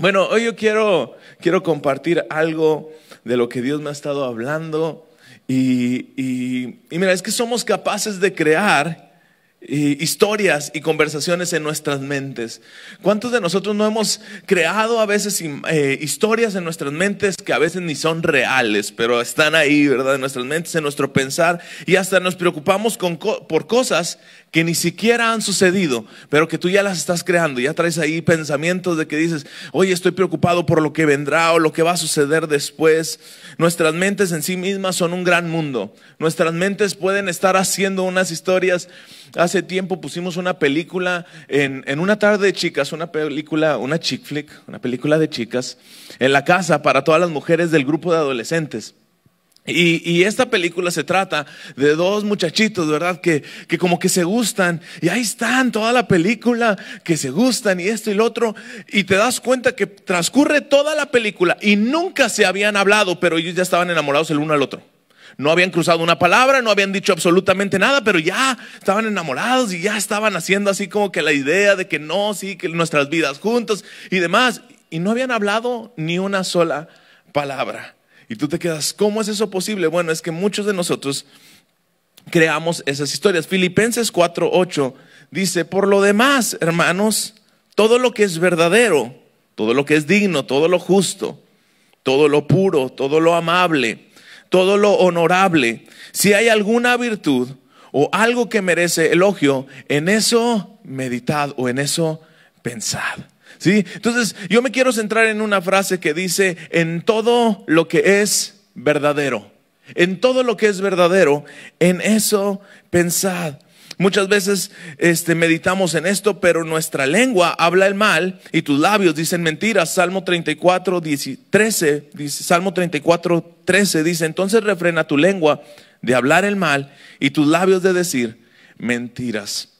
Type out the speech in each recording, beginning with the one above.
Bueno, hoy yo quiero compartir algo de lo que Dios me ha estado hablando y mira, es que somos capaces de crear historias y conversaciones en nuestras mentes. ¿Cuántos de nosotros no hemos creado a veces historias en nuestras mentes que a veces ni son reales, pero están ahí, ¿verdad? En nuestras mentes, en nuestro pensar, y hasta nos preocupamos por cosas que ni siquiera han sucedido, pero que tú ya las estás creando, ya traes ahí pensamientos de que dices, oye, estoy preocupado por lo que vendrá o lo que va a suceder después. Nuestras mentes en sí mismas son un gran mundo. Nuestras mentes pueden estar haciendo unas historias. Hace tiempo pusimos una película en una tarde de chicas, una chick flick, una película de chicas, en la casa para todas las mujeres del grupo de adolescentes. Y esta película se trata de dos muchachitos, ¿verdad? Que como que se gustan, y ahí están toda la película, que se gustan y esto y lo otro, y te das cuenta que transcurre toda la película y nunca se habían hablado, pero ellos ya estaban enamorados el uno al otro. No habían cruzado una palabra, no habían dicho absolutamente nada, pero ya estaban enamorados y ya estaban haciendo así como que la idea de que no, sí, que nuestras vidas juntos y demás. Y no habían hablado ni una sola palabra. Y tú te quedas, ¿cómo es eso posible? Bueno, es que muchos de nosotros creamos esas historias. Filipenses 4:8 dice, por lo demás, hermanos, todo lo que es verdadero, todo lo que es digno, todo lo justo, todo lo puro, todo lo amable, todo lo honorable, si hay alguna virtud o algo que merece elogio, en eso meditad o en eso pensad. ¿Sí? Entonces yo me quiero centrar en una frase que dice, en todo lo que es verdadero, en todo lo que es verdadero, en eso pensad. Muchas veces meditamos en esto, pero nuestra lengua habla el mal y tus labios dicen mentiras. Salmo 34:13 dice, Salmo 34:13 dice, entonces refrena tu lengua de hablar el mal y tus labios de decir mentiras.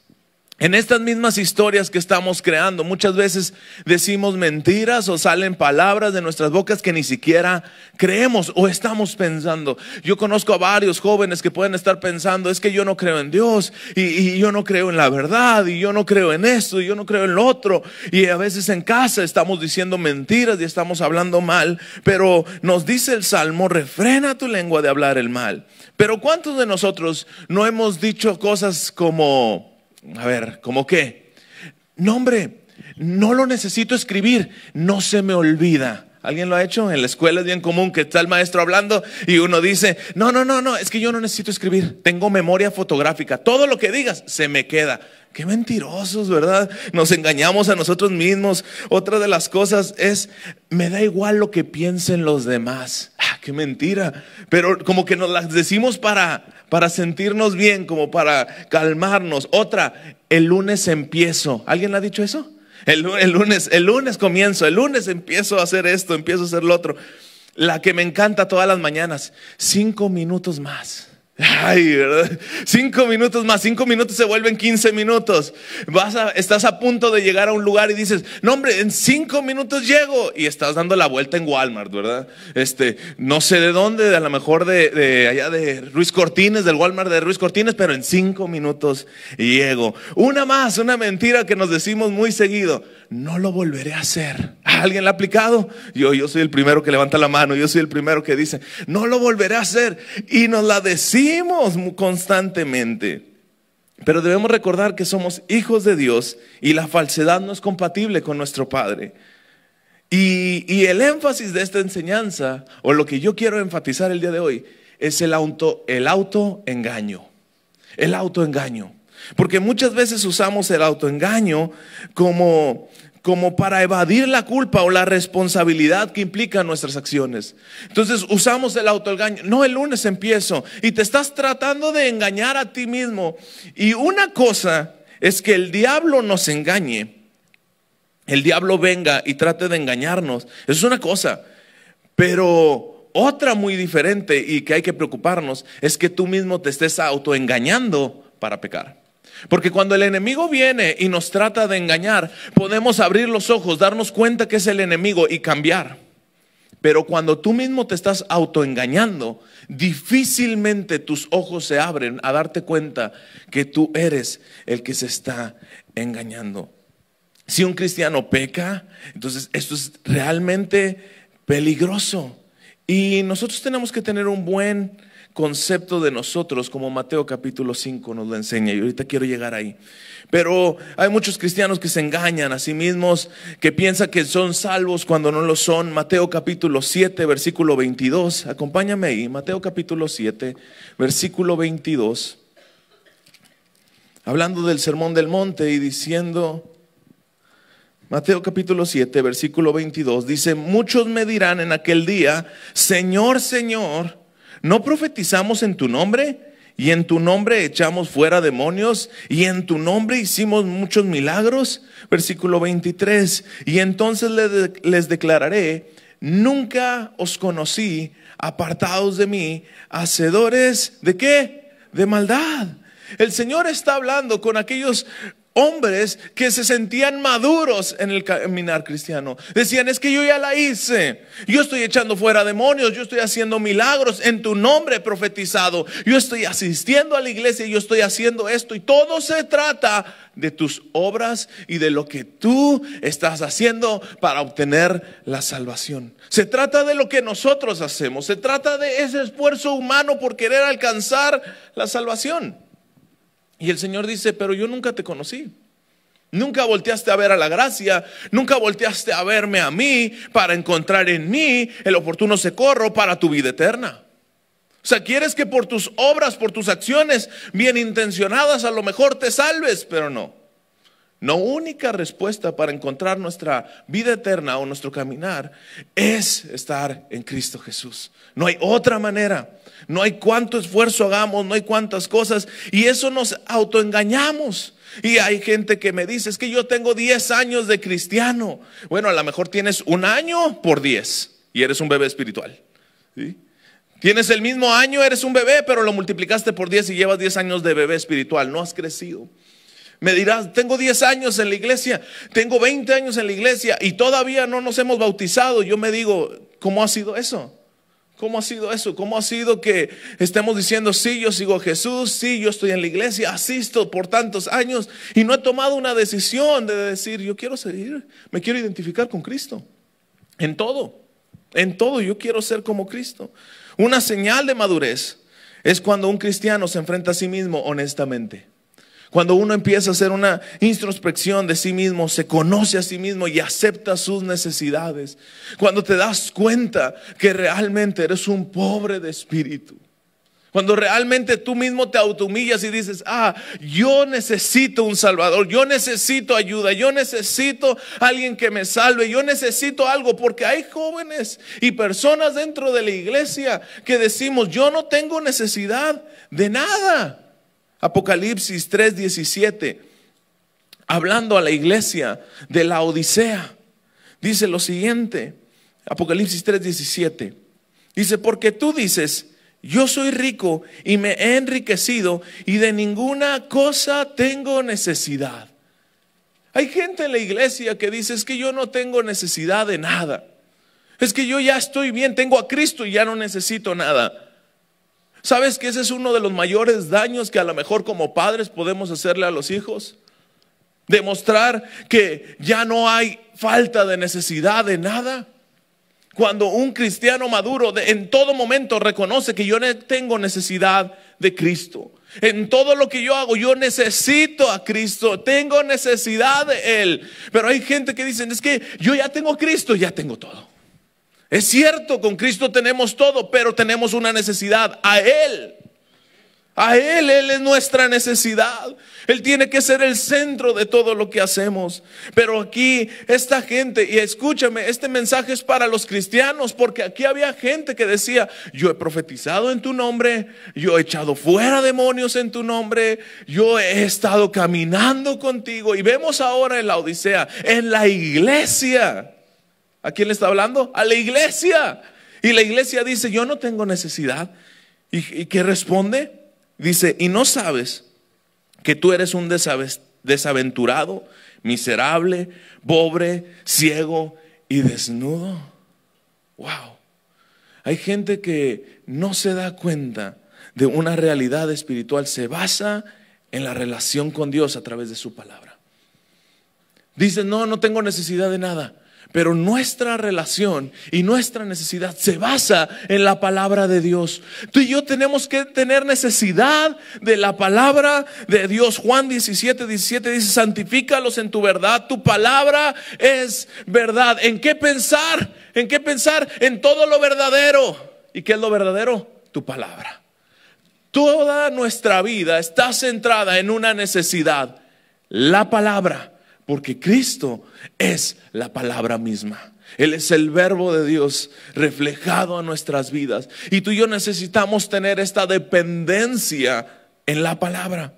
En estas mismas historias que estamos creando, muchas veces decimos mentiras o salen palabras de nuestras bocas que ni siquiera creemos o estamos pensando. Yo conozco a varios jóvenes que pueden estar pensando, es que yo no creo en Dios y yo no creo en la verdad y yo no creo en esto y yo no creo en lo otro. Y a veces en casa estamos diciendo mentiras y estamos hablando mal, pero nos dice el Salmo, refrena tu lengua de hablar el mal. Pero ¿cuántos de nosotros no hemos dicho cosas como... A ver, ¿cómo qué? No, hombre, no lo necesito escribir, no se me olvida. ¿Alguien lo ha hecho? En la escuela es bien común que está el maestro hablando y uno dice, no, es que yo no necesito escribir, tengo memoria fotográfica, todo lo que digas se me queda. Qué mentirosos, ¿verdad? Nos engañamos a nosotros mismos. Otra de las cosas es, me da igual lo que piensen los demás. Qué mentira. Pero como que nos las decimos para sentirnos bien, como para calmarnos. Otra, el lunes empiezo. ¿Alguien le ha dicho eso? El lunes comienzo, el lunes empiezo a hacer esto, empiezo a hacer lo otro. La que me encanta todas las mañanas, 5 minutos más. Ay, ¿verdad? 5 minutos más, 5 minutos se vuelven 15 minutos. Estás a punto de llegar a un lugar y dices, no hombre, en 5 minutos llego. Y estás dando la vuelta en Walmart, ¿verdad? No sé de dónde, a lo mejor de allá de Ruiz Cortines, del Walmart de Ruiz Cortines, pero en 5 minutos llego. Una mentira que nos decimos muy seguido, no lo volveré a hacer. ¿Alguien la ha aplicado? Yo soy el primero que levanta la mano, yo soy el primero que dice, no lo volveré a hacer. Y nos la decimos constantemente. Pero debemos recordar que somos hijos de Dios y la falsedad no es compatible con nuestro Padre. Y el énfasis de esta enseñanza, o lo que yo quiero enfatizar el día de hoy, es el autoengaño. El autoengaño. Porque muchas veces usamos el autoengaño como para evadir la culpa o la responsabilidad que implican nuestras acciones. Entonces usamos el autoengaño. No, el lunes empiezo y te estás tratando de engañar a ti mismo. Y una cosa es que el diablo nos engañe, el diablo venga y trate de engañarnos. Eso es una cosa. Pero otra muy diferente y que hay que preocuparnos es que tú mismo te estés autoengañando para pecar. Porque cuando el enemigo viene y nos trata de engañar, podemos abrir los ojos, darnos cuenta que es el enemigo y cambiar. Pero cuando tú mismo te estás autoengañando, difícilmente tus ojos se abren a darte cuenta que tú eres el que se está engañando. Si un cristiano peca, entonces esto es realmente peligroso. Y nosotros tenemos que tener un buen concepto de nosotros, como Mateo capítulo 5 nos lo enseña, y ahorita quiero llegar ahí. Pero hay muchos cristianos que se engañan a sí mismos, que piensan que son salvos cuando no lo son. Mateo capítulo 7, versículo 22. Acompáñame ahí, Mateo capítulo 7, versículo 22. Hablando del sermón del monte y diciendo, Mateo capítulo 7, versículo 22, dice: muchos me dirán en aquel día, Señor, Señor, ¿no profetizamos en tu nombre? Y en tu nombre echamos fuera demonios, y en tu nombre hicimos muchos milagros. Versículo 23, y entonces les declararé: nunca os conocí, apartados de mí, hacedores ¿de qué? De maldad. El Señor está hablando con aquellos hombres que se sentían maduros en el caminar cristiano. Decían: es que yo ya la hice, yo estoy echando fuera demonios, yo estoy haciendo milagros, en tu nombre he profetizado, yo estoy asistiendo a la iglesia, yo estoy haciendo esto. Y todo se trata de tus obras y de lo que tú estás haciendo para obtener la salvación. Se trata de lo que nosotros hacemos, se trata de ese esfuerzo humano por querer alcanzar la salvación. Y el Señor dice: pero yo nunca te conocí. Nunca volteaste a ver a la gracia, nunca volteaste a verme a mí para encontrar en mí el oportuno socorro para tu vida eterna. O sea, quieres que por tus obras, por tus acciones bien intencionadas a lo mejor te salves, pero no. La única respuesta para encontrar nuestra vida eterna o nuestro caminar es estar en Cristo Jesús. No hay otra manera. No hay cuánto esfuerzo hagamos, no hay cuántas cosas. Y eso nos autoengañamos. Y hay gente que me dice: es que yo tengo 10 años de cristiano. Bueno, a lo mejor tienes un año por 10 y eres un bebé espiritual, ¿sí? Tienes el mismo año, eres un bebé, pero lo multiplicaste por 10 y llevas 10 años de bebé espiritual. No has crecido. Me dirás: tengo 10 años en la iglesia, tengo 20 años en la iglesia y todavía no nos hemos bautizado. Yo me digo: ¿cómo ha sido eso? ¿Cómo ha sido eso? ¿Cómo ha sido que estemos diciendo: sí, yo sigo a Jesús, sí, yo estoy en la iglesia, asisto por tantos años y no he tomado una decisión de decir: yo quiero seguir, me quiero identificar con Cristo? En todo yo quiero ser como Cristo. Una señal de madurez es cuando un cristiano se enfrenta a sí mismo honestamente. Cuando uno empieza a hacer una introspección de sí mismo, se conoce a sí mismo y acepta sus necesidades. Cuando te das cuenta que realmente eres un pobre de espíritu. Cuando realmente tú mismo te autohumillas y dices: yo necesito un Salvador, yo necesito ayuda, yo necesito alguien que me salve, yo necesito algo. Porque hay jóvenes y personas dentro de la iglesia que decimos: yo no tengo necesidad de nada. Apocalipsis 3:17, hablando a la iglesia de la Odisea, dice lo siguiente. Apocalipsis 3:17 dice: porque tú dices: yo soy rico y me he enriquecido y de ninguna cosa tengo necesidad. Hay gente en la iglesia que dice: es que yo no tengo necesidad de nada, es que yo ya estoy bien, tengo a Cristo y ya no necesito nada. ¿Sabes que ese es uno de los mayores daños que a lo mejor como padres podemos hacerle a los hijos? Demostrar que ya no hay falta de necesidad de nada. Cuando un cristiano maduro en todo momento reconoce que yo tengo necesidad de Cristo. En todo lo que yo hago, yo necesito a Cristo, tengo necesidad de Él. Pero hay gente que dice: es que yo ya tengo a Cristo, ya tengo todo. Es cierto, con Cristo tenemos todo, pero tenemos una necesidad: a Él. A Él es nuestra necesidad. Él tiene que ser el centro de todo lo que hacemos. Pero aquí esta gente, y escúchame, este mensaje es para los cristianos, porque aquí había gente que decía: yo he profetizado en tu nombre, yo he echado fuera demonios en tu nombre, yo he estado caminando contigo. Y vemos ahora en la Odisea, en la iglesia. ¿A quién le está hablando? A la iglesia. Y la iglesia dice: yo no tengo necesidad. ¿Y qué responde? Dice: ¿y no sabes que tú eres un desaventurado, miserable, pobre, ciego y desnudo? Wow. Hay gente que no se da cuenta de una realidad espiritual. Se basa en la relación con Dios a través de su palabra. Dicen, no, no tengo necesidad de nada. Pero nuestra relación y nuestra necesidad se basa en la palabra de Dios. Tú y yo tenemos que tener necesidad de la palabra de Dios. Juan 17 dice, santifícalos en tu verdad. Tu palabra es verdad. ¿En qué pensar? ¿En qué pensar? En todo lo verdadero. ¿Y qué es lo verdadero? Tu palabra. Toda nuestra vida está centrada en una necesidad, la palabra. Porque Cristo es la palabra misma. Él es el verbo de Dios reflejado en nuestras vidas. Y tú y yo necesitamos tener esta dependencia en la palabra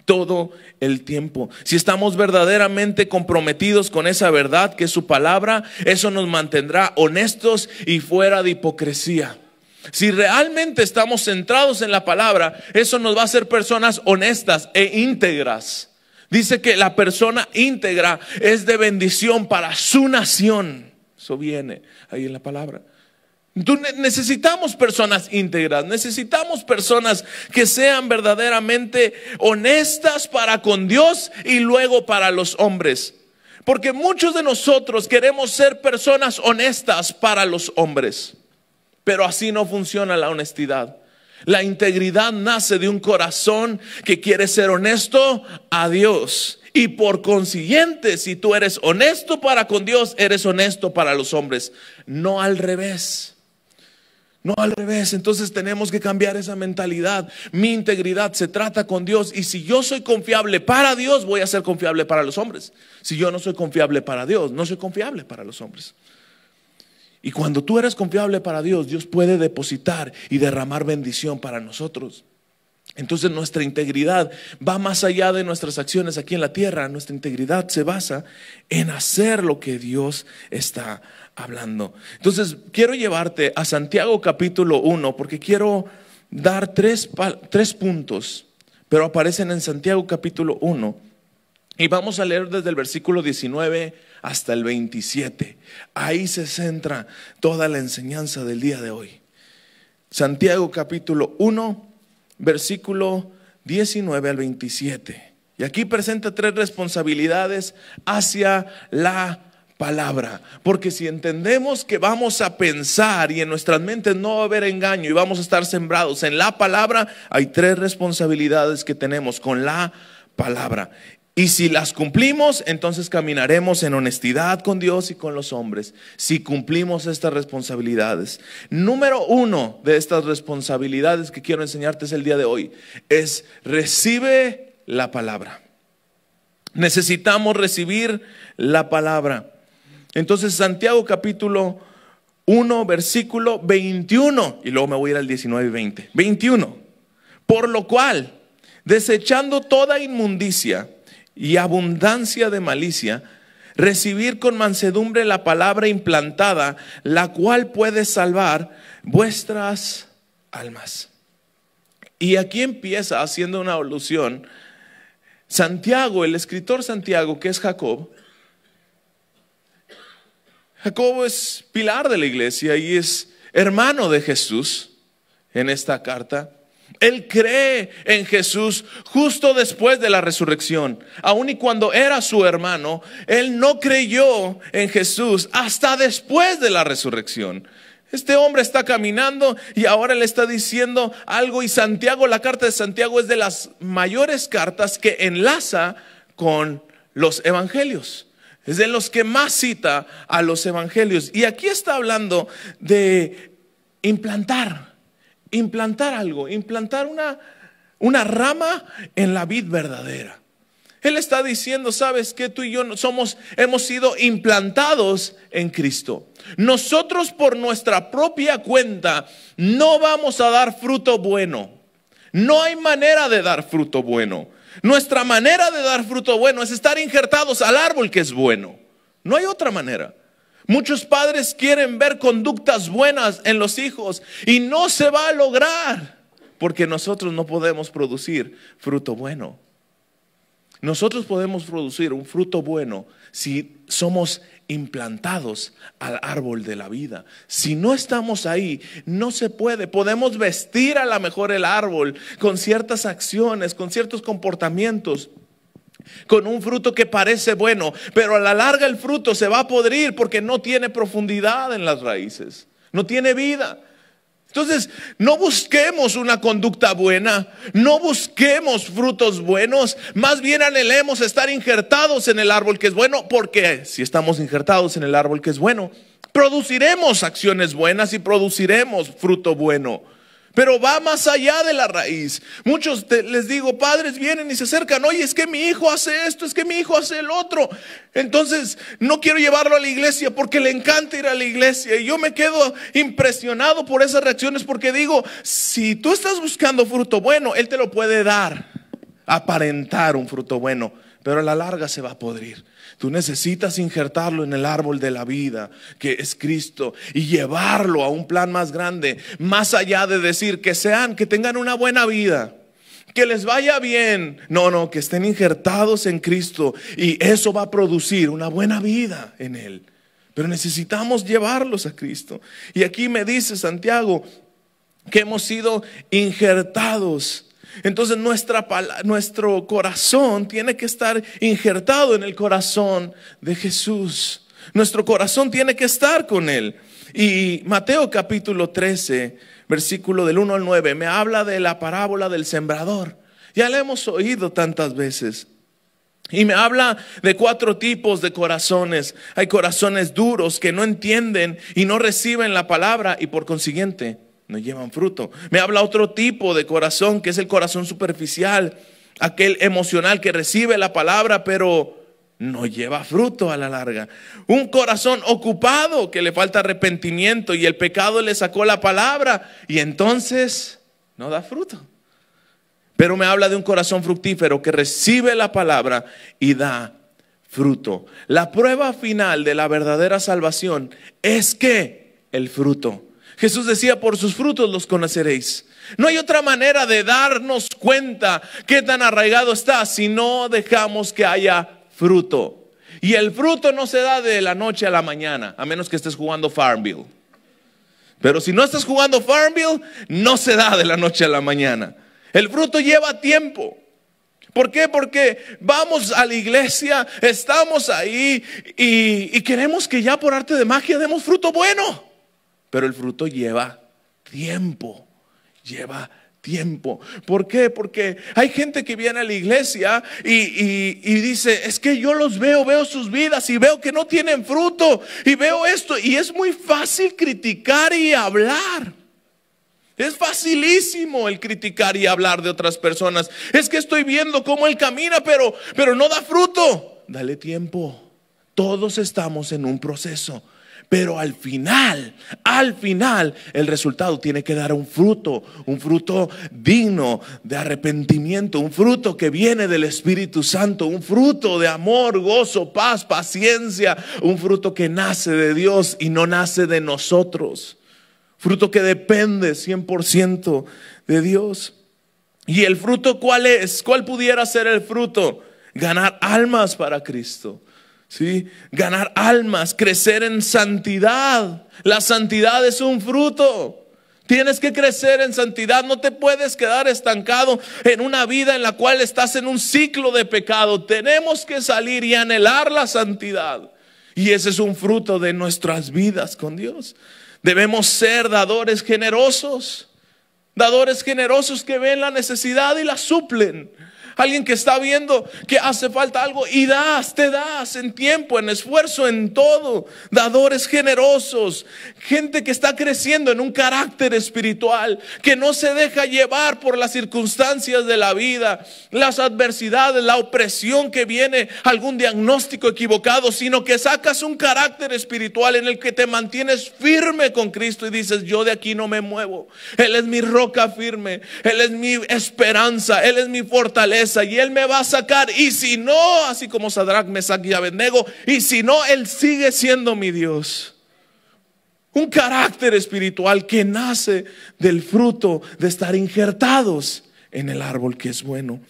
todo el tiempo. Si estamos verdaderamente comprometidos con esa verdad que es su palabra, eso nos mantendrá honestos y fuera de hipocresía. Si realmente estamos centrados en la palabra, eso nos va a hacer personas honestas e íntegras. Dice que la persona íntegra es de bendición para su nación. Eso viene ahí en la palabra. Necesitamos personas íntegras, necesitamos personas que sean verdaderamente honestas para con Dios y luego para los hombres. Porque muchos de nosotros queremos ser personas honestas para los hombres, pero así no funciona la honestidad. La integridad nace de un corazón que quiere ser honesto a Dios. Y por consiguiente, si tú eres honesto para con Dios, eres honesto para los hombres. No al revés. No al revés. Entonces tenemos que cambiar esa mentalidad. Mi integridad se trata con Dios. Y si yo soy confiable para Dios, voy a ser confiable para los hombres. Si yo no soy confiable para Dios, no soy confiable para los hombres. Y cuando tú eres confiable para Dios, Dios puede depositar y derramar bendición para nosotros. Entonces nuestra integridad va más allá de nuestras acciones aquí en la tierra. Nuestra integridad se basa en hacer lo que Dios está hablando. Entonces quiero llevarte a Santiago capítulo 1, porque quiero dar tres puntos, pero aparecen en Santiago capítulo 1. Y vamos a leer desde el versículo 19 hasta el 27. Ahí se centra toda la enseñanza del día de hoy. Santiago capítulo 1, versículo 19 al 27. Y aquí presenta tres responsabilidades hacia la palabra. Porque si entendemos que vamos a pensar y en nuestras mentes no va a haber engaño y vamos a estar sembrados en la palabra, hay tres responsabilidades que tenemos con la palabra. Y si las cumplimos, entonces caminaremos en honestidad con Dios y con los hombres. Si cumplimos estas responsabilidades. Número 1 de estas responsabilidades que quiero enseñarte el día de hoy es: recibe la palabra. Necesitamos recibir la palabra. Entonces Santiago capítulo 1 versículo 21, y luego me voy a ir al 19 y 20. 21. Por lo cual, desechando toda inmundicia y abundancia de malicia, recibir con mansedumbre la palabra implantada, la cual puede salvar vuestras almas. Y aquí empieza haciendo una alusión Santiago, el escritor Santiago, que es Jacob. Jacob es pilar de la iglesia y es hermano de Jesús en esta carta. Él cree en Jesús justo después de la resurrección. Aun y cuando era su hermano, él no creyó en Jesús hasta después de la resurrección. Este hombre está caminando y ahora le está diciendo algo. Y Santiago, la carta de Santiago es de las mayores cartas que enlaza con los evangelios. Es de los que más cita a los evangelios. Y aquí está hablando de implantar algo, implantar una rama en la vid verdadera. Él está diciendo, ¿sabes qué? Tú y yo hemos sido implantados en Cristo. Nosotros por nuestra propia cuenta no vamos a dar fruto bueno. No hay manera de dar fruto bueno. Nuestra manera de dar fruto bueno es estar injertados al árbol que es bueno. No hay otra manera. Muchos padres quieren ver conductas buenas en los hijos y no se va a lograr porque nosotros no podemos producir fruto bueno. Nosotros podemos producir un fruto bueno si somos implantados al árbol de la vida. Si no estamos ahí, no se puede. Podemos vestir a lo mejor el árbol con ciertas acciones, con ciertos comportamientos, con un fruto que parece bueno, pero a la larga el fruto se va a podrir porque no tiene profundidad en las raíces, no tiene vida. Entonces, no busquemos una conducta buena, no busquemos frutos buenos, más bien anhelemos estar injertados en el árbol que es bueno, porque si estamos injertados en el árbol que es bueno, produciremos acciones buenas y produciremos fruto bueno. Pero va más allá de la raíz. Muchos les digo, padres vienen y se acercan, oye, es que mi hijo hace esto, es que mi hijo hace el otro. Entonces no quiero llevarlo a la iglesia porque le encanta ir a la iglesia. Y yo me quedo impresionado por esas reacciones porque digo, si tú estás buscando fruto bueno, Él te lo puede dar, aparentar un fruto bueno, pero a la larga se va a podrir. Tú necesitas injertarlo en el árbol de la vida, que es Cristo, y llevarlo a un plan más grande, más allá de decir que tengan una buena vida, que les vaya bien. No, que estén injertados en Cristo y eso va a producir una buena vida en Él. Pero necesitamos llevarlos a Cristo. Y aquí me dice Santiago que hemos sido injertados. Entonces nuestro corazón tiene que estar injertado en el corazón de Jesús. Nuestro corazón tiene que estar con Él. Y Mateo capítulo 13, versículo del 1 al 9, me habla de la parábola del sembrador. Ya la hemos oído tantas veces. Y me habla de 4 tipos de corazones. Hay corazones duros que no entienden y no reciben la palabra y por consiguiente no llevan fruto. Me habla otro tipo de corazón que es el corazón superficial, aquel emocional que recibe la palabra pero no lleva fruto a la larga. Un corazón ocupado que le falta arrepentimiento y el pecado le sacó la palabra y entonces no da fruto. Pero me habla de un corazón fructífero que recibe la palabra y da fruto. La prueba final de la verdadera salvación es que el fruto. Jesús decía, por sus frutos los conoceréis. No hay otra manera de darnos cuenta qué tan arraigado está si no dejamos que haya fruto. Y el fruto no se da de la noche a la mañana, a menos que estés jugando Farmville. Pero si no estás jugando Farmville, no se da de la noche a la mañana. El fruto lleva tiempo. ¿Por qué? Porque vamos a la iglesia, estamos ahí y queremos que ya por arte de magia demos fruto bueno. Pero el fruto lleva tiempo, ¿Por qué? Porque hay gente que viene a la iglesia y dice, es que yo los veo sus vidas y veo que no tienen fruto y veo esto. Y es muy fácil criticar y hablar. Es facilísimo el criticar y hablar de otras personas. Es que estoy viendo cómo él camina, pero no da fruto. Dale tiempo. Todos estamos en un proceso. Pero al final, el resultado tiene que dar un fruto digno de arrepentimiento, un fruto que viene del Espíritu Santo, un fruto de amor, gozo, paz, paciencia, un fruto que nace de Dios y no nace de nosotros, fruto que depende 100% de Dios. ¿Y el fruto cuál es? ¿Cuál pudiera ser el fruto? Ganar almas para Cristo. ¿Sí? Ganar almas, crecer en santidad. La santidad es un fruto. Tienes que crecer en santidad. No te puedes quedar estancado en una vida en la cual estás en un ciclo de pecado. Tenemos que salir y anhelar la santidad. Y ese es un fruto de nuestras vidas con Dios. Debemos ser dadores generosos. Dadores generosos que ven la necesidad y la suplen. Alguien que está viendo que hace falta algo y te das en tiempo, en esfuerzo, en todo. Dadores generosos. Gente que está creciendo en un carácter espiritual, que no se deja llevar por las circunstancias de la vida, las adversidades, la opresión que viene, algún diagnóstico equivocado, sino que sacas un carácter espiritual en el que te mantienes firme con Cristo y dices, yo de aquí no me muevo. Él es mi roca firme, Él es mi esperanza, Él es mi fortaleza. Y Él me va a sacar, y si no, así como Sadrach, Mesach y Abednego, y si no, Él sigue siendo mi Dios. Un carácter espiritual que nace del fruto de estar injertados en el árbol que es bueno.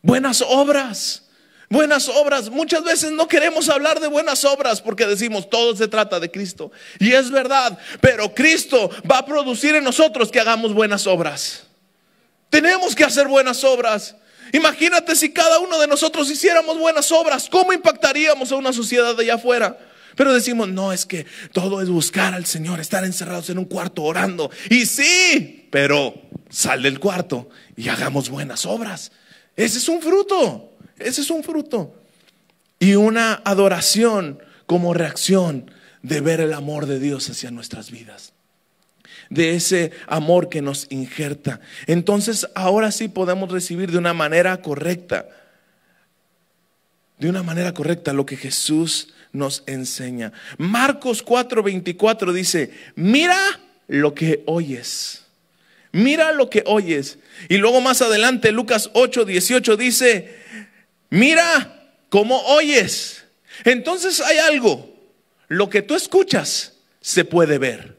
Buenas obras. Muchas veces no queremos hablar de buenas obras porque decimos todo se trata de Cristo. Y es verdad, pero Cristo va a producir en nosotros que hagamos buenas obras. Tenemos que hacer buenas obras. Imagínate si cada uno de nosotros hiciéramos buenas obras, ¿cómo impactaríamos a una sociedad de allá afuera? Pero decimos, no, es que todo es buscar al Señor, estar encerrados en un cuarto orando. Y sí, pero sal del cuarto y hagamos buenas obras. Ese es un fruto, ese es un fruto. Y una adoración como reacción de ver el amor de Dios hacia nuestras vidas, de ese amor que nos injerta. Entonces ahora sí podemos recibir de una manera correcta lo que Jesús nos enseña. Marcos 4:24 dice, mira lo que oyes. Mira lo que oyes. Y luego más adelante Lucas 8:18 dice, mira cómo oyes. Entonces hay algo. Lo que tú escuchas se puede ver.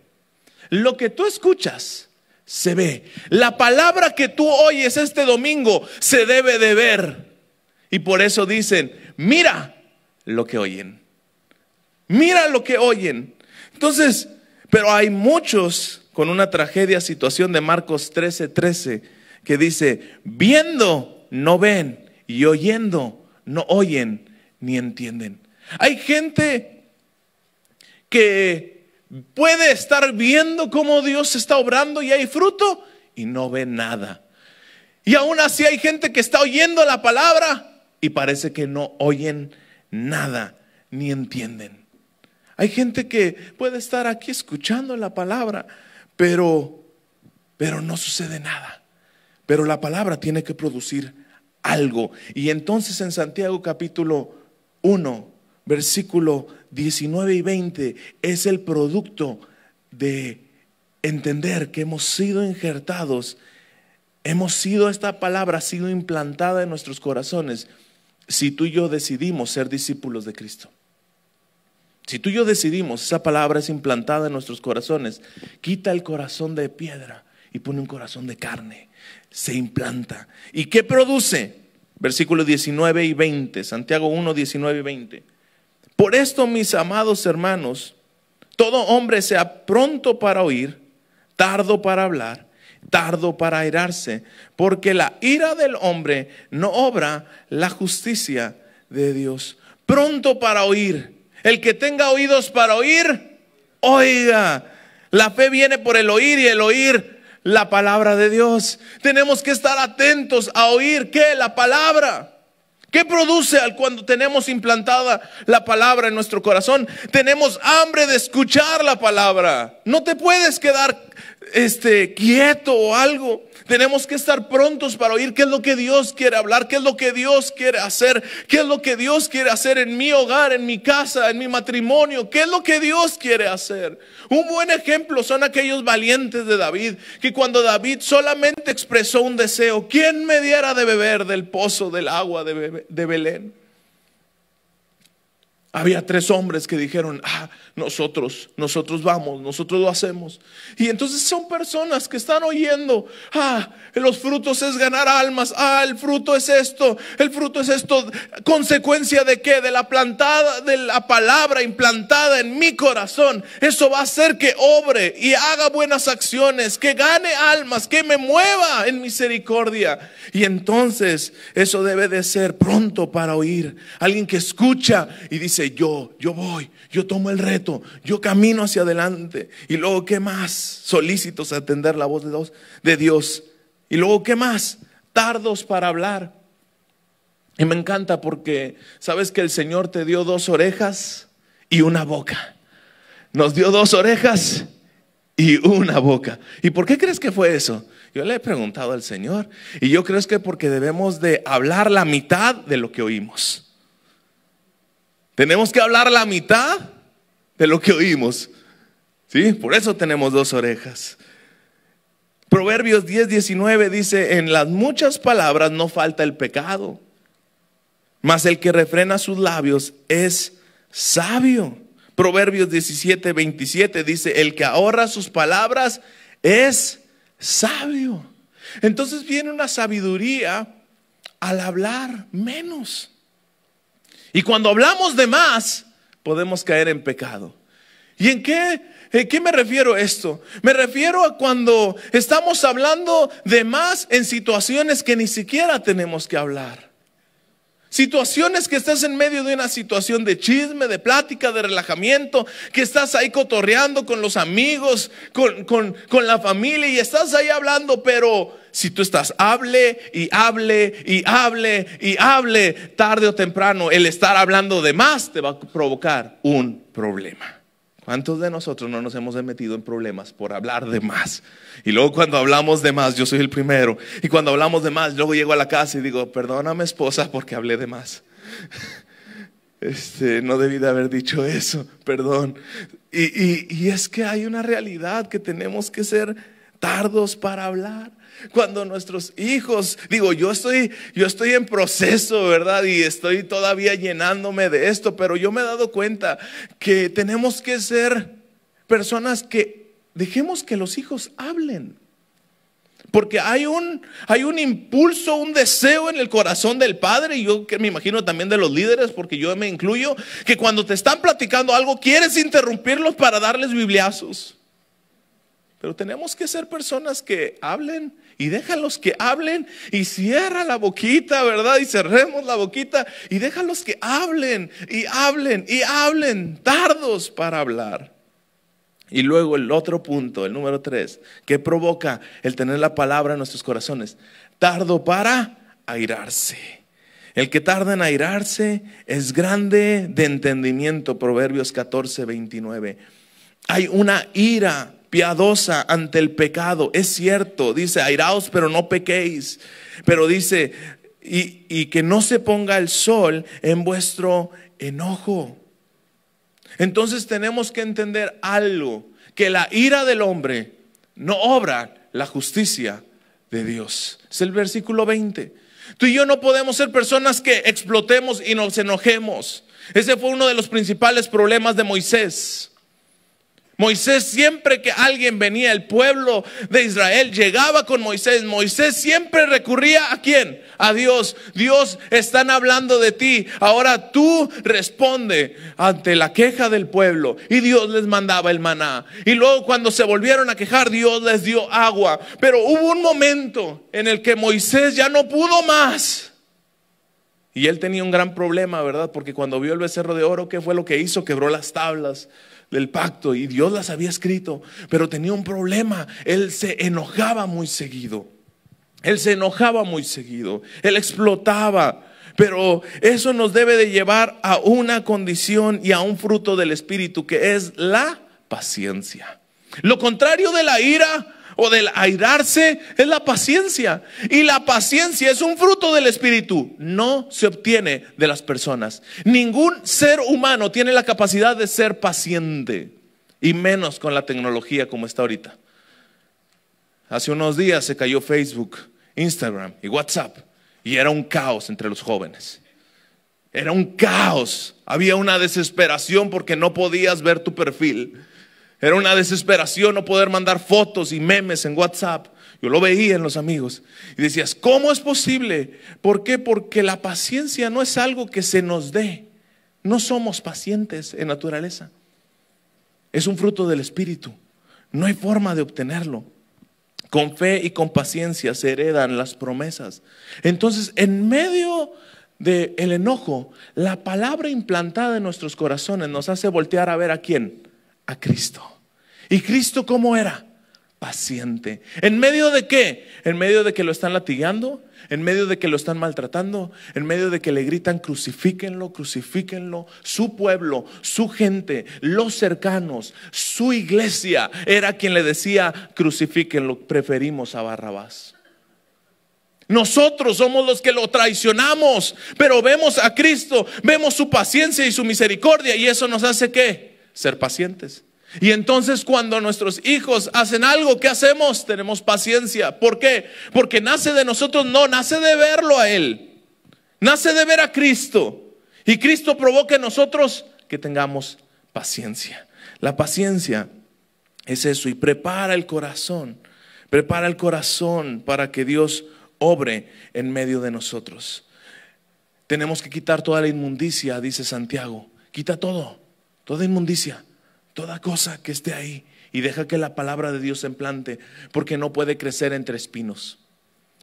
Lo que tú escuchas se ve. La palabra que tú oyes este domingo se debe de ver. Y por eso dicen, mira lo que oyen. Mira lo que oyen. Entonces, pero hay muchos con una tragedia situación de Marcos 13:13 que dice, viendo no ven y oyendo no oyen ni entienden. Hay gente que puede estar viendo cómo Dios está obrando y hay fruto y no ve nada. Y aún así hay gente que está oyendo la palabra y parece que no oyen nada ni entienden. Hay gente que puede estar aquí escuchando la palabra, pero no sucede nada. Pero la palabra tiene que producir algo. Y entonces en Santiago capítulo 1, versículo 19 y 20 es el producto de entender que hemos sido injertados, esta palabra ha sido implantada en nuestros corazones si tú y yo decidimos ser discípulos de Cristo. Si tú y yo decidimos, esa palabra es implantada en nuestros corazones, quita el corazón de piedra y pone un corazón de carne, se implanta. ¿Y qué produce? Versículos 19 y 20, Santiago 1, 19 y 20. Por esto, mis amados hermanos, todo hombre sea pronto para oír, tardo para hablar, tardo para airarse, porque la ira del hombre no obra la justicia de Dios. Pronto para oír. El que tenga oídos para oír, oiga. La fe viene por el oír y el oír la palabra de Dios. Tenemos que estar atentos a oír ¿qué? La palabra. ¿Qué produce cuando tenemos implantada la palabra en nuestro corazón? Tenemos hambre de escuchar la palabra. No te puedes quedar quieto o algo. Tenemos que estar prontos para oír qué es lo que Dios quiere hablar, qué es lo que Dios quiere hacer, qué es lo que Dios quiere hacer en mi hogar, en mi casa, en mi matrimonio, qué es lo que Dios quiere hacer. Un buen ejemplo son aquellos valientes de David, que cuando David solamente expresó un deseo, ¿quién me diera de beber del pozo del agua de Belén? Había 3 hombres que dijeron, nosotros vamos, nosotros lo hacemos. Y entonces son personas que están oyendo, los frutos es ganar almas, el fruto es esto, consecuencia de qué, de la palabra implantada en mi corazón. Eso va a hacer que obre y haga buenas acciones, que gane almas, que me mueva en misericordia. Y entonces eso debe de ser pronto para oír. Alguien que escucha y dice, yo voy, yo tomo el reto, yo camino hacia adelante. Y luego, ¿qué más? Solícitos a atender la voz de Dios. Y luego, ¿qué más? Tardos para hablar. Y me encanta porque sabes que el Señor te dio 2 orejas y una boca. Nos dio 2 orejas y una boca. ¿Y por qué crees que fue eso? Yo le he preguntado al Señor y yo creo que porque debemos de hablar la mitad de lo que oímos. Tenemos que hablar la mitad de lo que oímos. ¿Sí? Por eso tenemos 2 orejas. Proverbios 10:19 dice, en las muchas palabras no falta el pecado, mas el que refrena sus labios es sabio. Proverbios 17:27 dice, el que ahorra sus palabras es sabio. Entonces viene una sabiduría al hablar menos. Y cuando hablamos de más, podemos caer en pecado. ¿Y en qué me refiero a esto? Me refiero a cuando estamos hablando de más en situaciones que ni siquiera tenemos que hablar. Situaciones que estás en medio de una situación de chisme, de plática, de relajamiento, que estás ahí cotorreando con los amigos, con la familia y estás ahí hablando, pero si tú estás hable y hable y hable y hable, tarde o temprano el estar hablando de más te va a provocar un problema. ¿Cuántos de nosotros no nos hemos metido en problemas por hablar de más? Y luego cuando hablamos de más, yo soy el primero. Y cuando hablamos de más, luego llego a la casa y digo, perdóname esposa porque hablé de más. No debí de haber dicho eso, perdón. Y es que hay una realidad que tenemos que ser tardos para hablar. Cuando nuestros hijos, yo estoy en proceso, ¿verdad? Y estoy todavía llenándome de esto, pero yo me he dado cuenta que tenemos que ser personas que dejemos que los hijos hablen. Porque hay un impulso, un deseo en el corazón del padre, y yo que me imagino también de los líderes, porque yo me incluyo, que cuando te están platicando algo, quieres interrumpirlos para darles bibliazos. Pero tenemos que ser personas que hablen y déjalos que hablen y cierra la boquita, ¿verdad? Y cerremos la boquita y déjalos que hablen y hablen y hablen, tardos para hablar. Y luego el otro punto, el número 3, que provoca el tener la palabra en nuestros corazones, tardo para airarse. El que tarda en airarse es grande de entendimiento, Proverbios 14:29. Hay una ira piadosa ante el pecado, es cierto, dice, airaos pero no pequéis, pero dice, y que no se ponga el sol en vuestro enojo. Entonces tenemos que entender algo, que la ira del hombre no obra la justicia de Dios. Es el versículo 20. Tú y yo no podemos ser personas que explotemos y nos enojemos. Ese fue uno de los principales problemas de Moisés. Moisés, siempre que alguien venía, el pueblo de Israel llegaba con Moisés, Moisés siempre recurría ¿a quién? A Dios. Dios, están hablando de ti, ahora tú responde ante la queja del pueblo. Y Dios les mandaba el maná. Y luego cuando se volvieron a quejar, Dios les dio agua. Pero hubo un momento en el que Moisés ya no pudo más. Y él tenía un gran problema, ¿verdad? Porque cuando vio el becerro de oro, ¿qué fue lo que hizo? Quebró las tablas del pacto y Dios las había escrito, pero tenía un problema. Él se enojaba muy seguido. Él explotaba. Pero eso nos debe de llevar a una condición y a un fruto del Espíritu, que es la paciencia. Lo contrario de la ira o del airarse es la paciencia. Y la paciencia es un fruto del Espíritu. No se obtiene de las personas. Ningún ser humano tiene la capacidad de ser paciente, y menos con la tecnología como está ahorita. Hace unos días se cayó Facebook, Instagram y WhatsApp, y era un caos entre los jóvenes. Era un caos. Había una desesperación porque no podías ver tu perfil. Era una desesperación no poder mandar fotos y memes en WhatsApp. Yo lo veía en los amigos y decías, ¿cómo es posible? ¿Por qué? Porque la paciencia no es algo que se nos dé. No somos pacientes en naturaleza. Es un fruto del Espíritu. No hay forma de obtenerlo. Con fe y con paciencia se heredan las promesas. Entonces, en medio del enojo, la palabra implantada en nuestros corazones nos hace voltear a ver ¿a quién? A Cristo. ¿Y Cristo cómo era? Paciente. ¿En medio de qué? En medio de que lo están latigando, en medio de que lo están maltratando, en medio de que le gritan crucifíquenlo, crucifíquenlo. Su pueblo, su gente, los cercanos, su iglesia era quien le decía crucifíquenlo, preferimos a Barrabás. Nosotros somos los que lo traicionamos, pero vemos a Cristo, vemos su paciencia y su misericordia, y eso nos hace ¿qué? Ser pacientes. Y entonces cuando nuestros hijos hacen algo, ¿qué hacemos? Tenemos paciencia. ¿Por qué? Porque nace de nosotros, no, nace de verlo a Él. Nace de ver a Cristo. Y Cristo provoca en nosotros que tengamos paciencia. La paciencia es eso, y prepara el corazón para que Dios obre en medio de nosotros. Tenemos que quitar toda la inmundicia, dice Santiago. Quita todo, toda inmundicia, toda cosa que esté ahí, y deja que la palabra de Dios se implante, porque no puede crecer entre espinos.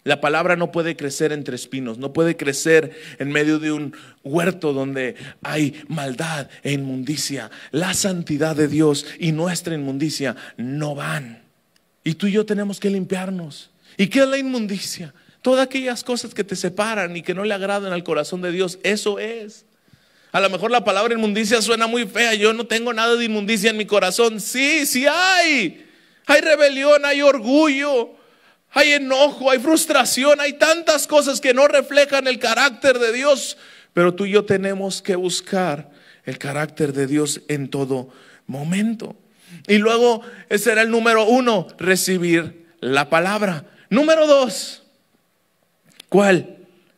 La palabra no puede crecer entre espinos, no puede crecer en medio de un huerto donde hay maldad e inmundicia. La santidad de Dios y nuestra inmundicia no van. Y tú y yo tenemos que limpiarnos. ¿Y qué es la inmundicia? Todas aquellas cosas que te separan y que no le agradan al corazón de Dios, eso es. A lo mejor la palabra inmundicia suena muy fea. Yo no tengo nada de inmundicia en mi corazón. Sí, sí hay. Hay rebelión, hay orgullo, hay enojo, hay frustración, hay tantas cosas que no reflejan el carácter de Dios. Pero tú y yo tenemos que buscar el carácter de Dios en todo momento. Y luego ese era el número 1, recibir la palabra. Número 2, ¿cuál?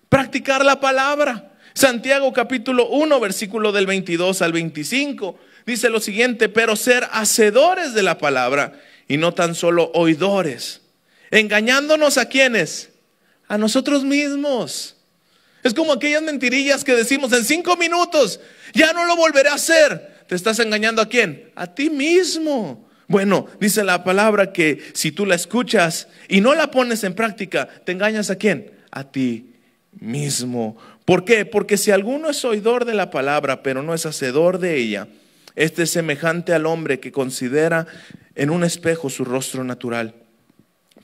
Practicar la palabra. Santiago capítulo 1, versículo del 22 al 25, dice lo siguiente: pero ser hacedores de la palabra y no tan solo oidores, engañándonos ¿a quiénes? A nosotros mismos. Es como aquellas mentirillas que decimos en 5 minutos, ya no lo volveré a hacer. ¿Te estás engañando a quién? A ti mismo. Bueno, dice la palabra que si tú la escuchas y no la pones en práctica, ¿te engañas a quién? A ti mismo. ¿Por qué? Porque si alguno es oidor de la palabra, pero no es hacedor de ella, este es semejante al hombre que considera en un espejo su rostro natural.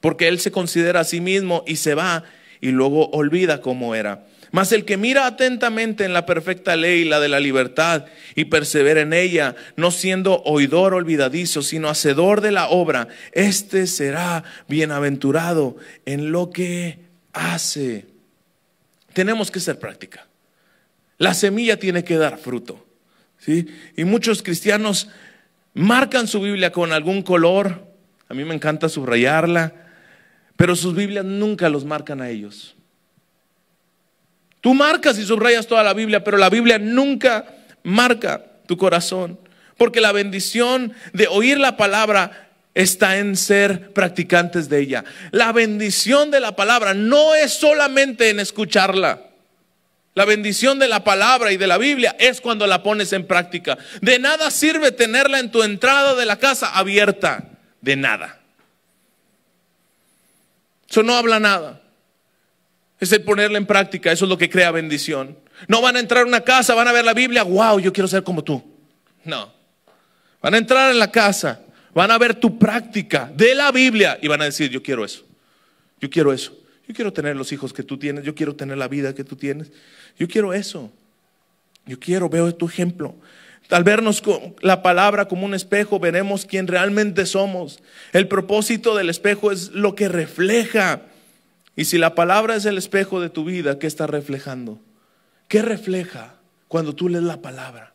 Porque él se considera a sí mismo y se va y luego olvida cómo era. Mas el que mira atentamente en la perfecta ley, la de la libertad, y persevera en ella, no siendo oidor olvidadizo, sino hacedor de la obra, este será bienaventurado en lo que hace. Tenemos que ser práctica. La semilla tiene que dar fruto, ¿sí? Y muchos cristianos marcan su Biblia con algún color. A mí me encanta subrayarla, pero sus Biblias nunca los marcan a ellos. Tú marcas y subrayas toda la Biblia, pero la Biblia nunca marca tu corazón, porque la bendición de oír la palabra está en ser practicantes de ella. La bendición de la palabra no es solamente en escucharla. La bendición de la palabra y de la Biblia es cuando la pones en práctica. De nada sirve tenerla en tu entrada de la casa abierta. De nada. Eso no habla nada. Es el ponerla en práctica. Eso es lo que crea bendición. No van a entrar a una casa, van a ver la Biblia. Wow, yo quiero ser como tú. No. Van a entrar en la casa, van a ver tu práctica de la Biblia y van a decir: yo quiero eso, yo quiero eso, yo quiero tener los hijos que tú tienes, yo quiero tener la vida que tú tienes, yo quiero eso, veo tu ejemplo. Al vernos con la palabra como un espejo, veremos quién realmente somos. El propósito del espejo es lo que refleja. Y si la palabra es el espejo de tu vida, ¿qué está reflejando? ¿Qué refleja cuando tú lees la palabra?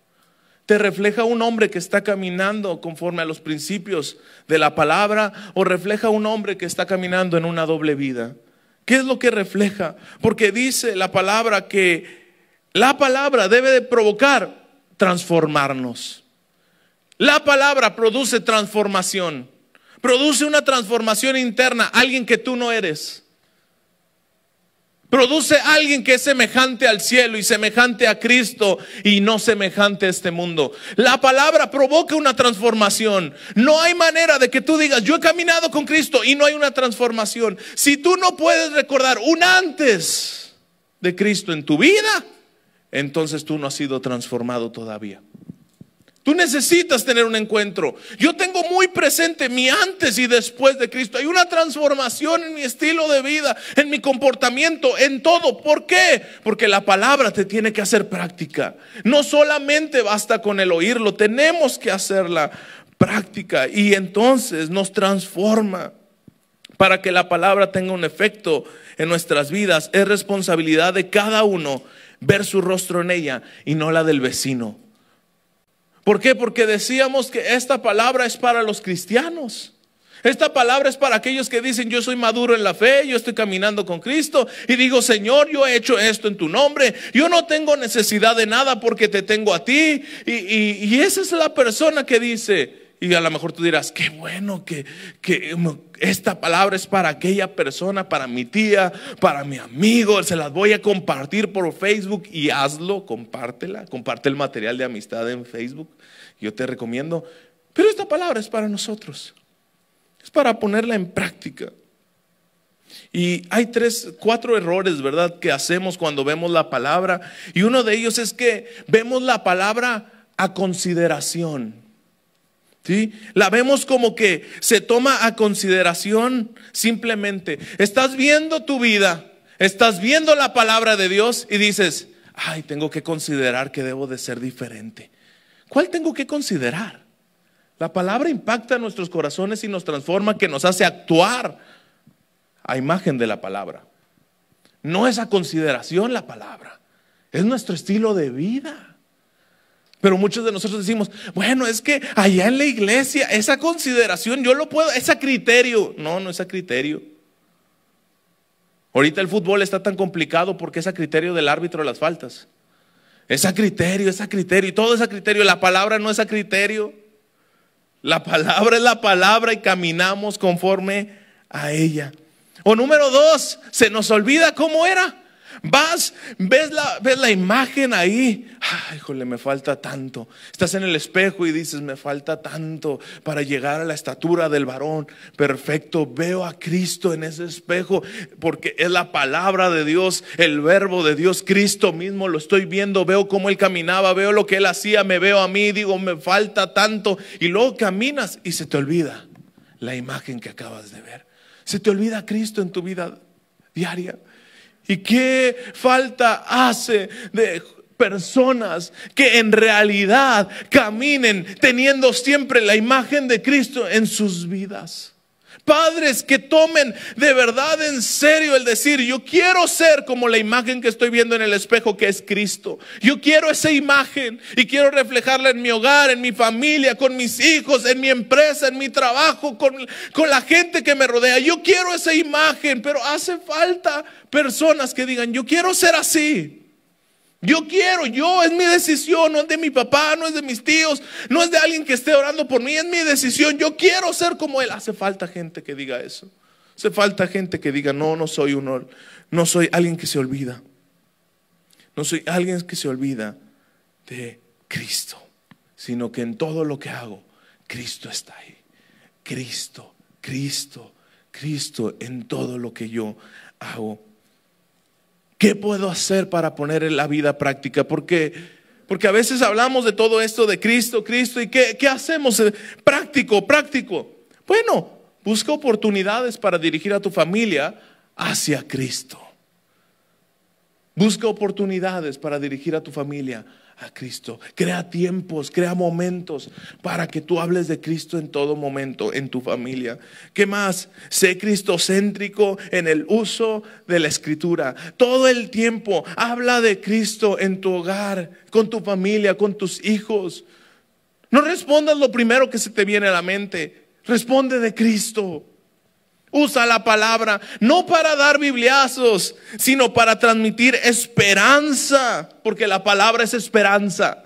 ¿Te refleja un hombre que está caminando conforme a los principios de la palabra, o refleja un hombre que está caminando en una doble vida? ¿Qué es lo que refleja? Porque dice la palabra que la palabra debe de provocar transformarnos. La palabra produce transformación, produce una transformación interna, alguien que tú no eres. Produce alguien que es semejante al cielo y semejante a Cristo y no semejante a este mundo. La palabra provoca una transformación. No hay manera de que tú digas: yo he caminado con Cristo, y no hay una transformación. Si tú no puedes recordar un antes de Cristo en tu vida, entonces tú no has sido transformado todavía. Tú necesitas tener un encuentro. Yo tengo muy presente mi antes y después de Cristo. Hay una transformación en mi estilo de vida, en mi comportamiento, en todo. ¿Por qué? Porque la palabra te tiene que hacer práctica. No solamente basta con el oírlo, tenemos que hacerla práctica. Y entonces nos transforma. Para que la palabra tenga un efecto en nuestras vidas, es responsabilidad de cada uno ver su rostro en ella y no la del vecino. ¿Por qué? Porque decíamos que esta palabra es para los cristianos. Esta palabra es para aquellos que dicen: yo soy maduro en la fe, yo estoy caminando con Cristo y digo: Señor, yo he hecho esto en tu nombre, yo no tengo necesidad de nada porque te tengo a ti. Y esa es la persona que dice. Y a lo mejor tú dirás: qué bueno que esta palabra es para aquella persona, para mi tía, para mi amigo, se las voy a compartir por Facebook. Y hazlo, compártela, comparte el material de amistad en Facebook. Yo te recomiendo, Pero esta palabra es para nosotros. Es para ponerla en práctica. Y hay 4 errores, ¿verdad?, que hacemos cuando vemos la palabra. Y uno de ellos es que vemos la palabra a consideración. ¿Sí? La vemos como que se toma a consideración simplemente. Estás viendo tu vida, estás viendo la palabra de Dios y dices, ay, tengo que considerar que debo de ser diferente. ¿Cuál tengo que considerar? La palabra impacta nuestros corazones y nos transforma, que nos hace actuar a imagen de la palabra. No es a consideración la palabra, es nuestro estilo de vida. Pero muchos de nosotros decimos, bueno, es que allá en la iglesia esa consideración yo lo puedo, es a criterio. No, no es a criterio. Ahorita el fútbol está tan complicado porque es a criterio del árbitro de las faltas. Es a criterio, y todo es a criterio. La palabra no es a criterio. La palabra es la palabra y caminamos conforme a ella. O número 2, se nos olvida cómo era. Ves la imagen ahí. Ay, híjole, me falta tanto. Estás en el espejo y dices, me falta tanto para llegar a la estatura del varón perfecto. Veo a Cristo en ese espejo porque es la palabra de Dios, el verbo de Dios, Cristo mismo. Lo estoy viendo, veo cómo Él caminaba, veo lo que Él hacía, me veo a mí, digo, me falta tanto. Y luego caminas y se te olvida la imagen que acabas de ver. Se te olvida Cristo en tu vida diaria. ¿Y qué falta hace de personas que en realidad caminen teniendo siempre la imagen de Cristo en sus vidas? Padres que tomen de verdad en serio el decir, yo quiero ser como la imagen que estoy viendo en el espejo, que es Cristo. Yo quiero esa imagen y quiero reflejarla en mi hogar, en mi familia, con mis hijos, en mi empresa, en mi trabajo, con la gente que me rodea. Yo quiero esa imagen, pero hace falta personas que digan, yo quiero ser así. Es mi decisión, no es de mi papá, no es de mis tíos, no es de alguien que esté orando por mí, es mi decisión, yo quiero ser como Él. Hace falta gente que diga eso. Hace falta gente que diga, no soy alguien que se olvida. No soy alguien que se olvida de Cristo, sino que en todo lo que hago, Cristo está ahí. Cristo en todo lo que yo hago. ¿Qué puedo hacer para poner en la vida práctica? Porque a veces hablamos de todo esto de Cristo, ¿y qué hacemos? Práctico. Bueno, busca oportunidades para dirigir a tu familia hacia Cristo. Busca oportunidades para dirigir a tu familia a Cristo. Crea tiempos, crea momentos para que tú hables de Cristo en todo momento en tu familia. ¿Qué más? Sé cristocéntrico en el uso de la escritura. Todo el tiempo habla de Cristo en tu hogar, con tu familia, con tus hijos. No respondas lo primero que se te viene a la mente. Responde de Cristo. Usa la palabra no para dar bibliazos, sino para transmitir esperanza, porque la palabra es esperanza.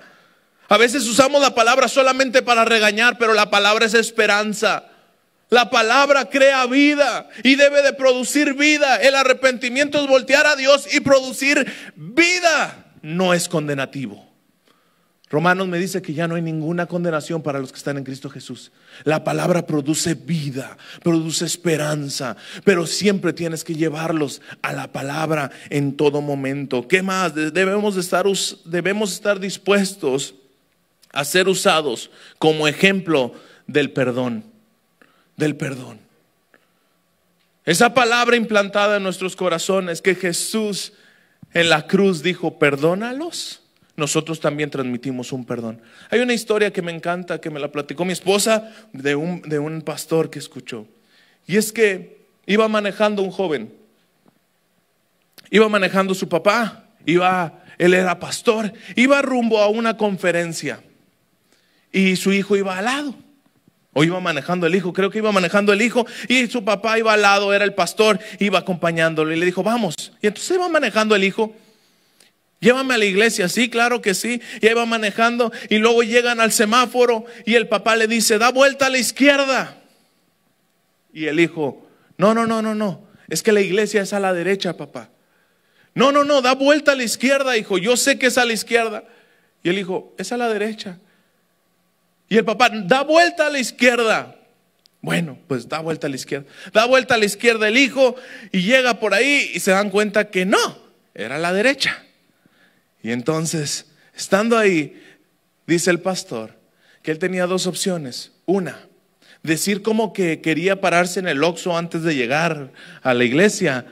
A veces usamos la palabra solamente para regañar, pero la palabra es esperanza. La palabra crea vida y debe de producir vida. El arrepentimiento es voltear a Dios y producir vida. No es condenativo. Romanos me dice que ya no hay ninguna condenación para los que están en Cristo Jesús. La palabra produce vida, produce esperanza, pero siempre tienes que llevarlos a la palabra en todo momento. ¿Qué más? Debemos estar dispuestos a ser usados como ejemplo del perdón. Esa palabra implantada en nuestros corazones, que Jesús en la cruz dijo, perdónalos. Nosotros también transmitimos un perdón. Hay una historia que me encanta, que me la platicó mi esposa, de un pastor que escuchó. Y es que iba manejando un joven. Iba manejando su papá. Él era pastor. Iba rumbo a una conferencia. Y su hijo iba al lado. O iba manejando el hijo, creo que iba manejando el hijo. Y su papá iba al lado, era el pastor, iba acompañándolo. Y le dijo, vamos. Y entonces iba manejando el hijo. Llévame a la iglesia, sí, claro que sí. Y ahí va manejando y luego llegan al semáforo y el papá le dice, da vuelta a la izquierda. Y el hijo, no, es que la iglesia es a la derecha, papá. No, da vuelta a la izquierda, hijo, yo sé que es a la izquierda. Y el hijo, es a la derecha. Y el papá da vuelta a la izquierda. Bueno, pues da vuelta a la izquierda. Da vuelta a la izquierda el hijo y llega por ahí y se dan cuenta que no, era a la derecha. Y entonces, estando ahí, dice el pastor que él tenía dos opciones. Una, decir como que quería pararse en el Oxxo antes de llegar a la iglesia.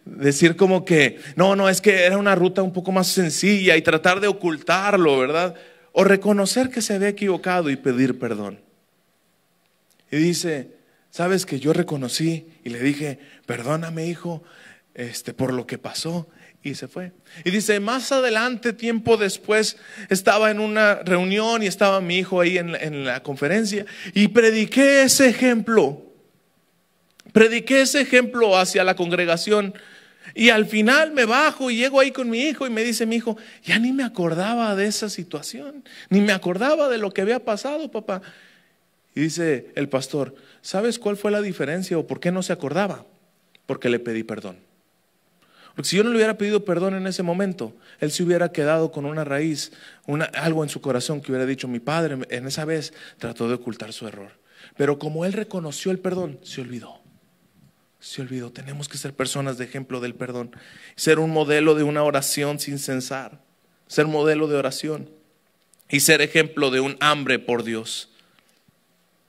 Decir como que, no, es que era una ruta un poco más sencilla y tratar de ocultarlo, ¿verdad? O reconocer que se había equivocado y pedir perdón. Y dice, ¿sabes que yo reconocí y le dije, perdóname hijo, por lo que pasó? Y se fue. Y dice, más adelante, tiempo después, estaba en una reunión y estaba mi hijo ahí en la conferencia y prediqué ese ejemplo. Prediqué ese ejemplo hacia la congregación. Y al final me bajo y llego ahí con mi hijo y me dice mi hijo, ya ni me acordaba de esa situación, ni me acordaba de lo que había pasado, papá. Y dice el pastor, ¿sabes cuál fue la diferencia o por qué no se acordaba? Porque le pedí perdón. Porque si yo no le hubiera pedido perdón en ese momento, él se hubiera quedado con una raíz, algo en su corazón que hubiera dicho, mi padre en esa vez trató de ocultar su error. Pero como él reconoció el perdón, se olvidó. Se olvidó. Tenemos que ser personas de ejemplo del perdón. Ser un modelo de una oración sin cesar. Ser modelo de oración. Y ser ejemplo de un hambre por Dios.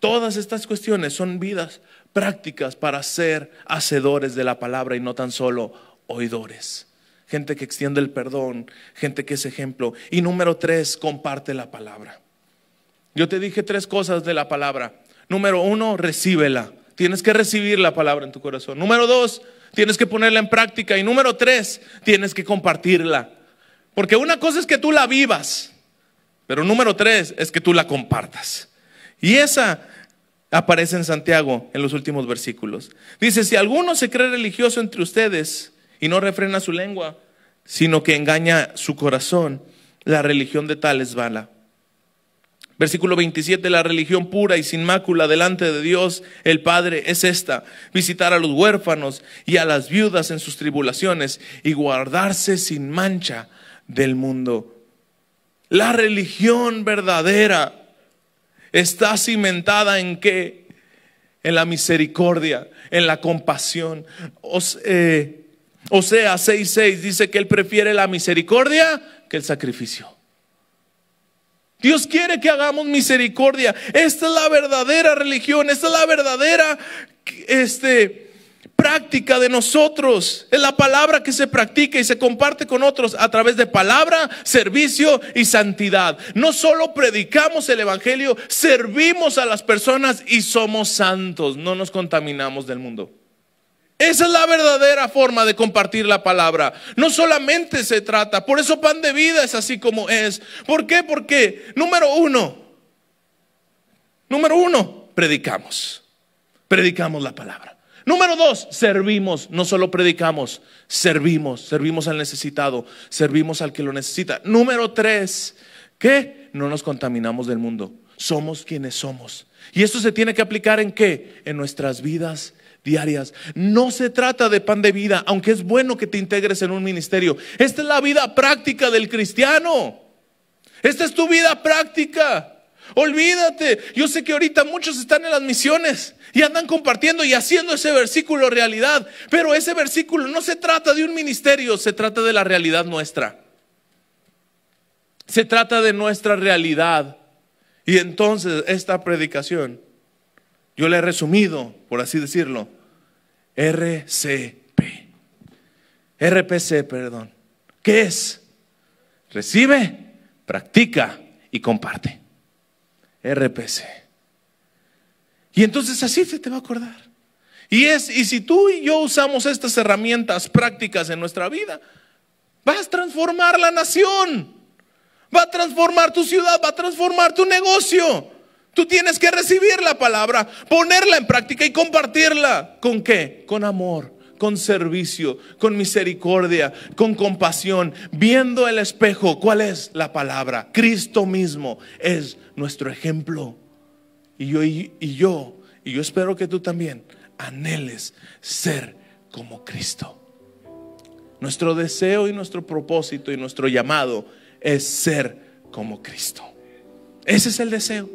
Todas estas cuestiones son vidas prácticas para ser hacedores de la palabra y no tan solo oidores. Gente que extiende el perdón, gente que es ejemplo. Y número 3, comparte la palabra. Yo te dije 3 cosas de la palabra. Número 1, recíbela. Tienes que recibir la palabra en tu corazón. Número 2, tienes que ponerla en práctica. Y número 3, tienes que compartirla. Porque una cosa es que tú la vivas, pero número 3 es que tú la compartas. Y esa aparece en Santiago en los últimos versículos. Dice, si alguno se cree religioso entre ustedes y no refrena su lengua, sino que engaña su corazón, la religión de tal es vana. Versículo 27, la religión pura y sin mácula delante de Dios el Padre es esta: visitar a los huérfanos y a las viudas en sus tribulaciones y guardarse sin mancha del mundo. La religión verdadera está cimentada ¿en qué? En la misericordia, en la compasión. Oseas 6:6 dice que Él prefiere la misericordia que el sacrificio. Dios quiere que hagamos misericordia. Esta es la verdadera religión. Esta es la verdadera práctica de nosotros. Es la palabra que se practica y se comparte con otros a través de palabra, servicio y santidad. No solo predicamos el evangelio, servimos a las personas y somos santos. No nos contaminamos del mundo. Esa es la verdadera forma de compartir la palabra. No solamente se trata, por eso Pan de Vida es así como es. ¿Por qué? Porque número uno, predicamos la palabra. Número 2, servimos, no solo predicamos, servimos al necesitado, servimos al que lo necesita. Número 3, ¿qué? No nos contaminamos del mundo, somos quienes somos. Y esto se tiene que aplicar ¿en qué? En nuestras vidas diarias. No se trata de Pan de Vida, aunque es bueno que te integres en un ministerio. Esta es la vida práctica del cristiano. Esta es tu vida práctica. Olvídate. Yo sé que ahorita muchos están en las misiones y andan compartiendo y haciendo ese versículo realidad, pero ese versículo no se trata de un ministerio, se trata de la realidad nuestra. Se trata de nuestra realidad. Y entonces esta predicación yo la he resumido, por así decirlo, RPC, perdón. ¿Qué es? Recibe, practica y comparte. RPC. Y entonces así se te va a acordar. Y si tú y yo usamos estas herramientas prácticas en nuestra vida, vas a transformar la nación, va a transformar tu ciudad, va a transformar tu negocio. Tú tienes que recibir la palabra, ponerla en práctica y compartirla. ¿Con qué? Con amor, con servicio, con misericordia, con compasión, viendo el espejo. ¿Cuál es la palabra? Cristo mismo es nuestro ejemplo. Y yo espero que tú también anheles ser como Cristo. Nuestro deseo y nuestro propósito y nuestro llamado es ser como Cristo. Ese es el deseo.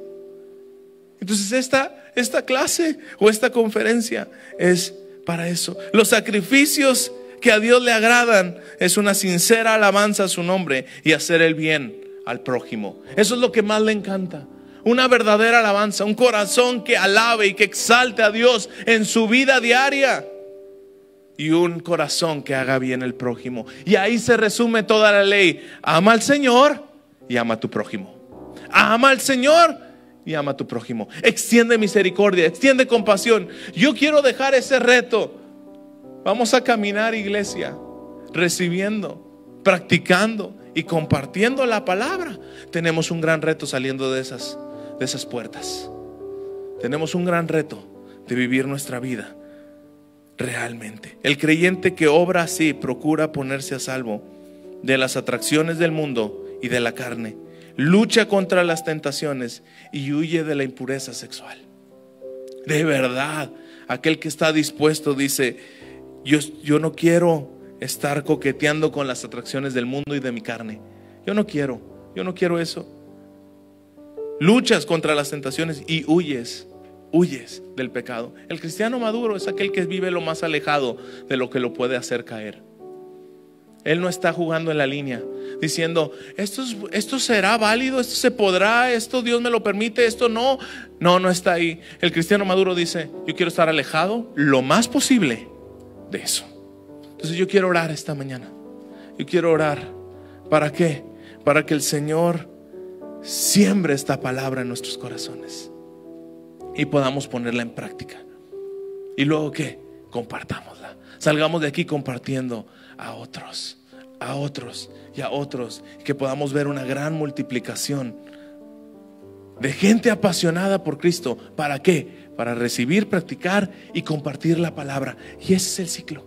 Entonces esta clase o esta conferencia es para eso. Los sacrificios que a Dios le agradan es una sincera alabanza a su nombre y hacer el bien al prójimo. Eso es lo que más le encanta. Una verdadera alabanza, un corazón que alabe y que exalte a Dios en su vida diaria. Y un corazón que haga bien al prójimo. Y ahí se resume toda la ley. Ama al Señor y ama a tu prójimo. Ama al Señor y ama a tu prójimo. Extiende misericordia, extiende compasión. Yo quiero dejar ese reto. Vamos a caminar, iglesia, recibiendo, practicando y compartiendo la palabra. Tenemos un gran reto saliendo de esas puertas. Tenemos un gran reto de vivir nuestra vida realmente. El creyente que obra así procura ponerse a salvo de las atracciones del mundo y de la carne, lucha contra las tentaciones y huye de la impureza sexual. De verdad, aquel que está dispuesto dice: yo no quiero estar coqueteando con las atracciones del mundo y de mi carne. Yo no quiero eso. Luchas contra las tentaciones y huyes del pecado. El cristiano maduro es aquel que vive lo más alejado de lo que lo puede hacer caer. Él no está jugando en la línea diciendo: esto será válido, esto se podrá, esto Dios me lo permite, esto no. No está ahí. El cristiano maduro dice: yo quiero estar alejado lo más posible de eso. Entonces yo quiero orar esta mañana. Yo quiero orar. ¿Para qué? Para que el Señor siembre esta palabra en nuestros corazones y podamos ponerla en práctica. Y luego ¿qué? Compartámosla. Salgamos de aquí compartiendo a otros y a otros, que podamos ver una gran multiplicación de gente apasionada por Cristo. ¿Para qué? Para recibir, practicar y compartir la palabra. Y ese es el ciclo.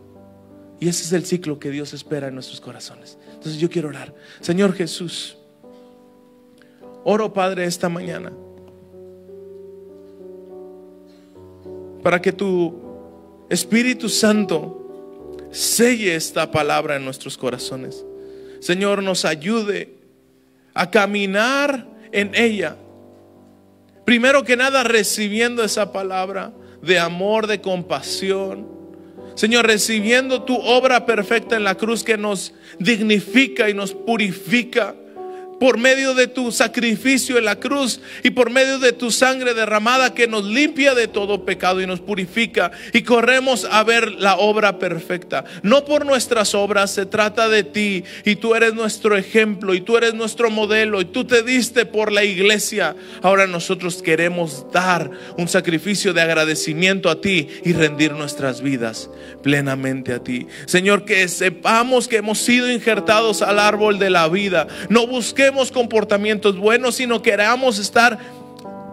Y ese es el ciclo que Dios espera en nuestros corazones. Entonces yo quiero orar. Señor Jesús, oro, Padre, esta mañana para que tu Espíritu Santo selle esta palabra en nuestros corazones. Señor, nos ayude a caminar en ella. Primero que nada, recibiendo esa palabra de amor, de compasión. Señor, recibiendo tu obra perfecta en la cruz, que nos dignifica y nos purifica por medio de tu sacrificio en la cruz y por medio de tu sangre derramada, que nos limpia de todo pecado y nos purifica, y corremos a ver la obra perfecta. No por nuestras obras, se trata de ti, y tú eres nuestro ejemplo y tú eres nuestro modelo, y tú te diste por la iglesia. Ahora nosotros queremos dar un sacrificio de agradecimiento a ti y rendir nuestras vidas plenamente a ti. Señor, que sepamos que hemos sido injertados al árbol de la vida. No busquemos comportamientos buenos, sino queramos estar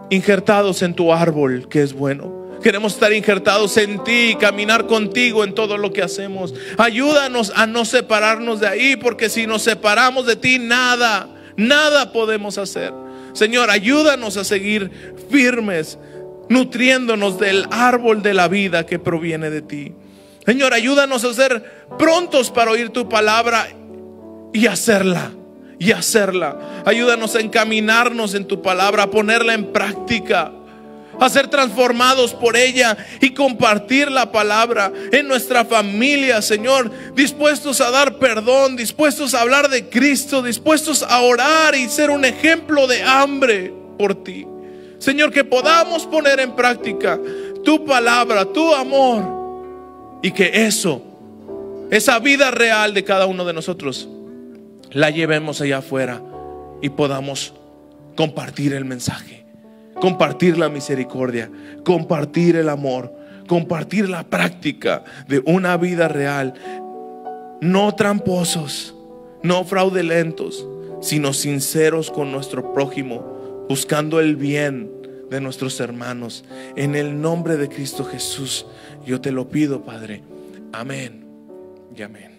injertados en tu árbol que es bueno. Queremos estar injertados en ti y caminar contigo en todo lo que hacemos. Ayúdanos a no separarnos de ahí, porque si nos separamos de ti, nada podemos hacer. Señor, ayúdanos a seguir firmes, nutriéndonos del árbol de la vida que proviene de ti. Señor, ayúdanos a ser prontos para oír tu palabra y hacerla. Ayúdanos a encaminarnos en tu palabra, a ponerla en práctica, a ser transformados por ella y compartir la palabra en nuestra familia, Señor, dispuestos a dar perdón, dispuestos a hablar de Cristo, dispuestos a orar y ser un ejemplo de hambre por ti. Señor, que podamos poner en práctica tu palabra, tu amor, y que esa vida real de cada uno de nosotros la llevemos allá afuera y podamos compartir el mensaje, compartir la misericordia, compartir el amor, compartir la práctica de una vida real, no tramposos, no fraudulentos, sino sinceros con nuestro prójimo, buscando el bien de nuestros hermanos. En el nombre de Cristo Jesús yo te lo pido, Padre. Amén y amén.